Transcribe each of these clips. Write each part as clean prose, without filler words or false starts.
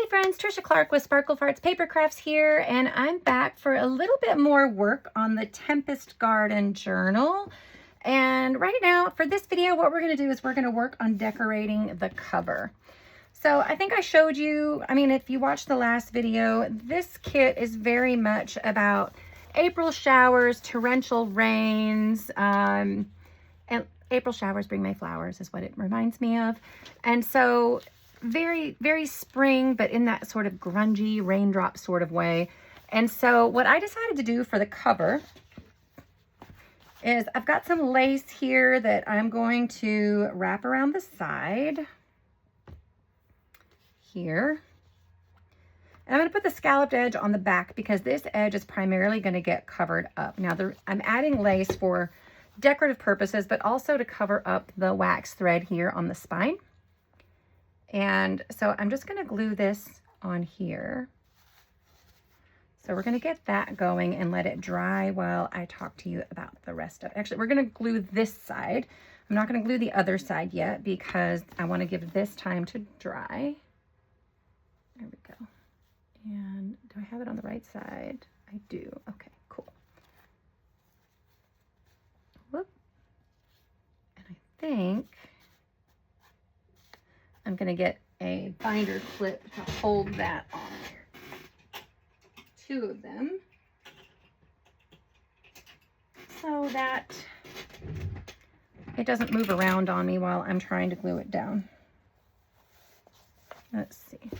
friends, Trisha Clark with Sparkle Farts Paper Crafts here, and I'm back for a little bit more work on the Tempest Garden Journal. And right now, for this video, what we're going to do is we're going to work on decorating the cover. So I think I showed you, if you watched the last video, this kit is very much about April showers, torrential rains, and April showers bring May flowers is what it reminds me of. And so very, very spring, but in that sort of grungy raindrop sort of way. And so what I decided to do for the cover is I've got some lace here that I'm going to wrap around the side here. And I'm going to put the scalloped edge on the back because this edge is primarily going to get covered up. Now I'm adding lace for decorative purposes, but also to cover up the wax thread here on the spine. And so I'm just going to glue this on here. So we're going to get that going and let it dry while I talk to you about the rest of it. Actually, we're going to glue this side. I'm not going to glue the other side yet because I want to give this time to dry. There we go. And do I have it on the right side? I do. Okay, cool. Whoop. And I think I'm going to get a binder clip to hold that on there. 2 of them. So that it doesn't move around on me while I'm trying to glue it down. Let's see.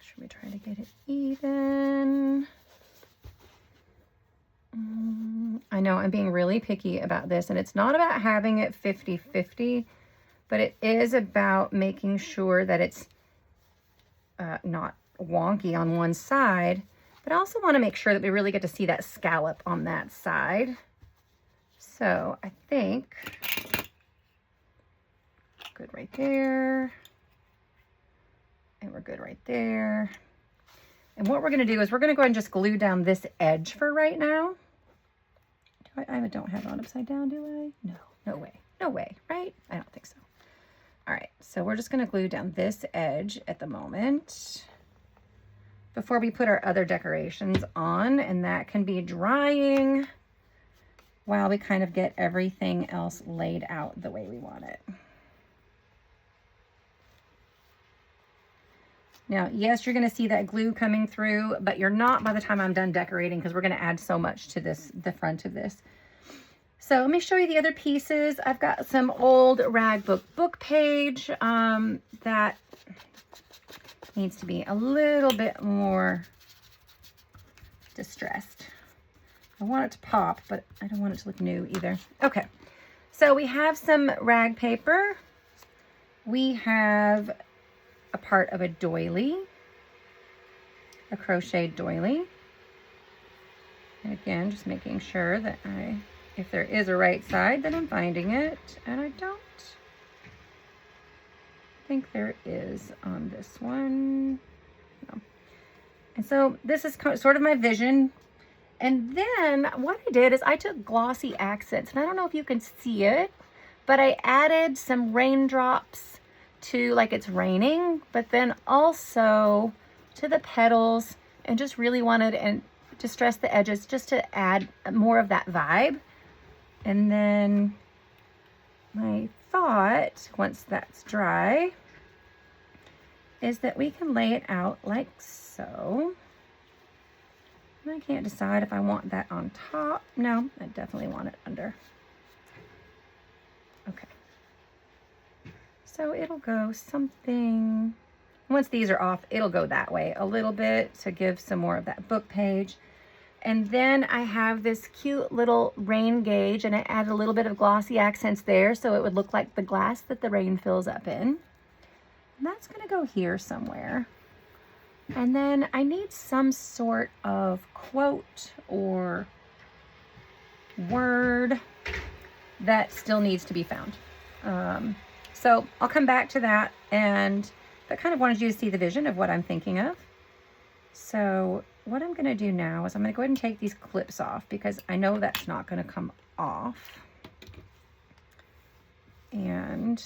Should we try to get it even? I know I'm being really picky about this, and it's not about having it 50-50. But it is about making sure that it's not wonky on one side. But I also want to make sure that we really get to see that scallop on that side. So I think good right there. And we're good right there. And what we're going to do is we're going to go ahead and just glue down this edge for right now. I don't have it on upside down, do I? No, no way. No way, right? I don't think so. All right, so we're just going to glue down this edge at the moment before we put our other decorations on, and that can be drying while we kind of get everything else laid out the way we want it. Now, yes, you're going to see that glue coming through, but you're not by the time I'm done decorating because we're going to add so much to the front of this. So let me show you the other pieces. I've got some old rag book page that needs to be a little bit more distressed. I want it to pop, but I don't want it to look new either. Okay, so we have some rag paper. We have a part of a doily, a crocheted doily. And again, just making sure that if there is a right side, then I'm finding it, and I don't think there is on this one. No. And so this is sort of my vision. And then what I did is I took glossy accents, and I don't know if you can see it, but I added some raindrops to like it's raining, but then also to the petals, and just really wanted to stress the edges just to add more of that vibe. And then my thought, once that's dry, is that we can lay it out like so. And I can't decide if I want that on top. No, I definitely want it under. Okay. So it'll go something, once these are off, it'll go that way a little bit to give some more of that book page. And then I have this cute little rain gauge, and I added a little bit of glossy accents there so it would look like the glass that the rain fills up in. And that's going to go here somewhere. And then I need some sort of quote or word that still needs to be found. So I'll come back to that, but kind of wanted you to see the vision of what I'm thinking of. So what I'm going to do now is I'm going to go ahead and take these clips off because I know that's not going to come off. And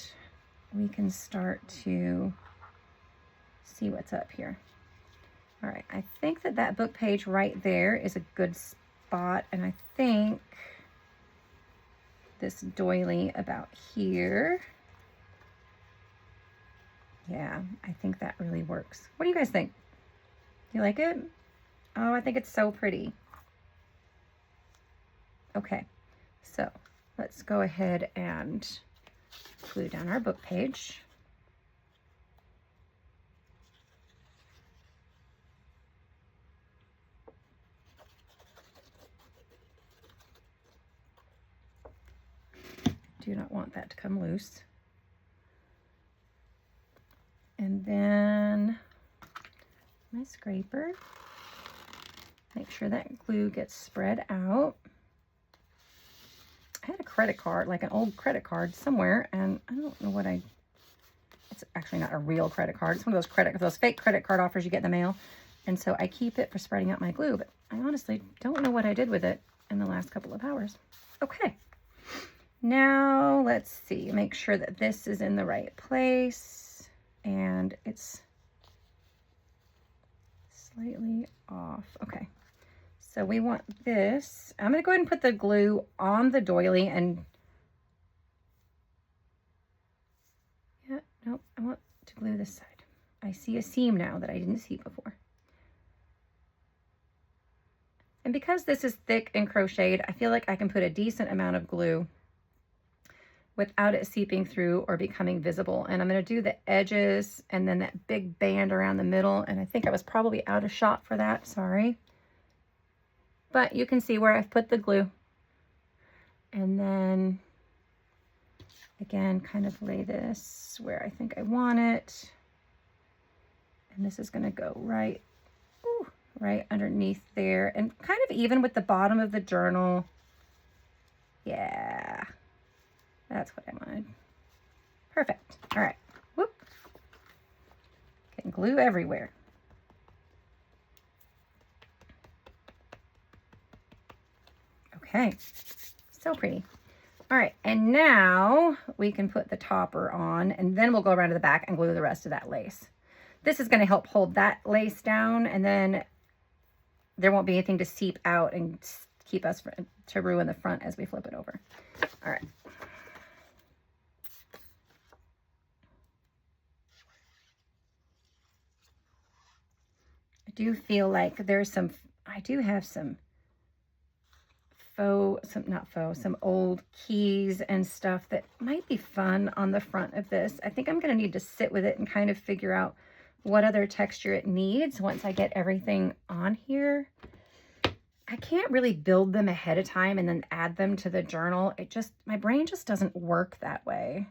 we can start to see what's up here. All right, I think that that book page right there is a good spot, and I think this doily about here. Yeah, I think that really works. What do you guys think? You like it? Oh, I think it's so pretty. Okay, so let's go ahead and glue down our book page. Do not want that to come loose. And then my scraper. Make sure that glue gets spread out. I had a credit card, like an old credit card somewhere, and I don't know what it's actually not a real credit card. It's one of those fake credit card offers you get in the mail. And so I keep it for spreading out my glue, but I honestly don't know what I did with it in the last couple of hours. Okay. Now let's see, make sure that this is in the right place and it's slightly off. Okay, so we want this. I'm going to go ahead and put the glue on the doily and nope, I want to glue this side. I see a seam now that I didn't see before. And because this is thick and crocheted, I feel like I can put a decent amount of glue without it seeping through or becoming visible. And I'm going to do the edges and then that big band around the middle. And I think I was probably out of shot for that, sorry. But you can see where I've put the glue. And then, again, kind of lay this where I think I want it. And this is going to go right underneath there. And kind of even with the bottom of the journal. Yeah. That's what I wanted. Perfect. All right. Whoop. Getting glue everywhere. Okay. So pretty. All right. And now we can put the topper on, and then we'll go around to the back and glue the rest of that lace. This is going to help hold that lace down, and then there won't be anything to seep out and keep us to ruin the front as we flip it over. All right. I do feel like there's I do have some some old keys and stuff that might be fun on the front of this. I think I'm going to need to sit with it and kind of figure out what other texture it needs once I get everything on here. I can't really build them ahead of time and then add them to the journal. My brain just doesn't work that way.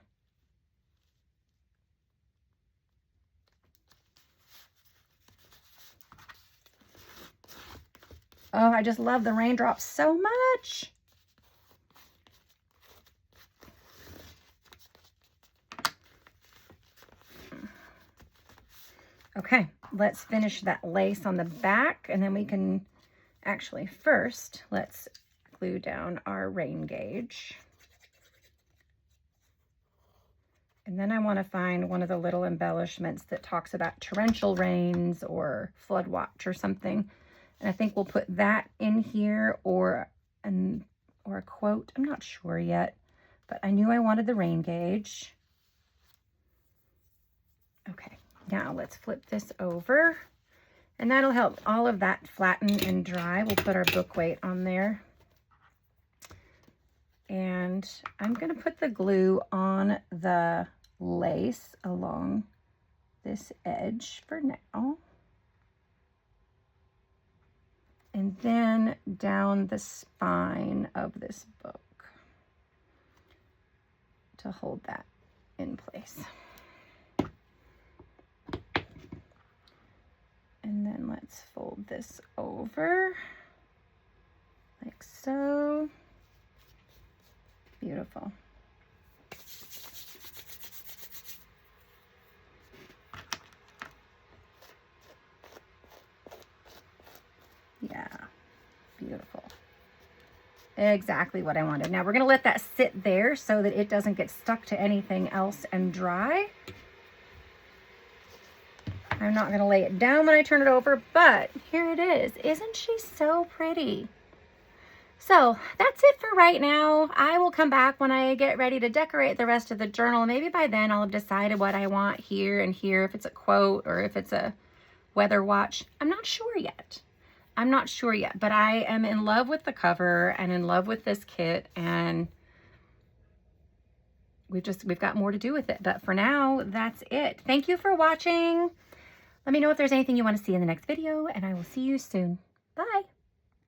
Oh, I just love the raindrops so much. Okay, let's finish that lace on the back, and then we can actually first, let's glue down our rain gauge. And then I want to find one of the little embellishments that talks about torrential rains or flood watch or something. And I think we'll put that in here or a quote. I'm not sure yet, but I knew I wanted the rain gauge. Okay, now let's flip this over. And that'll help all of that flatten and dry. We'll put our book weight on there. And I'm going to put the glue on the lace along this edge for now. And then down the spine of this book to hold that in place. And then let's fold this over like so. Beautiful. Yeah, beautiful. Exactly what I wanted. Now we're going to let that sit there so that it doesn't get stuck to anything else and dry. I'm not going to lay it down when I turn it over, but here it is. Isn't she so pretty? So that's it for right now. I will come back when I get ready to decorate the rest of the journal. Maybe by then I'll have decided what I want here and here, if it's a quote or if it's a weather watch. I'm not sure yet. I'm not sure yet, but I am in love with the cover and in love with this kit, and we've got more to do with it. But for now, that's it. Thank you for watching. Let me know if there's anything you want to see in the next video, and I will see you soon. Bye.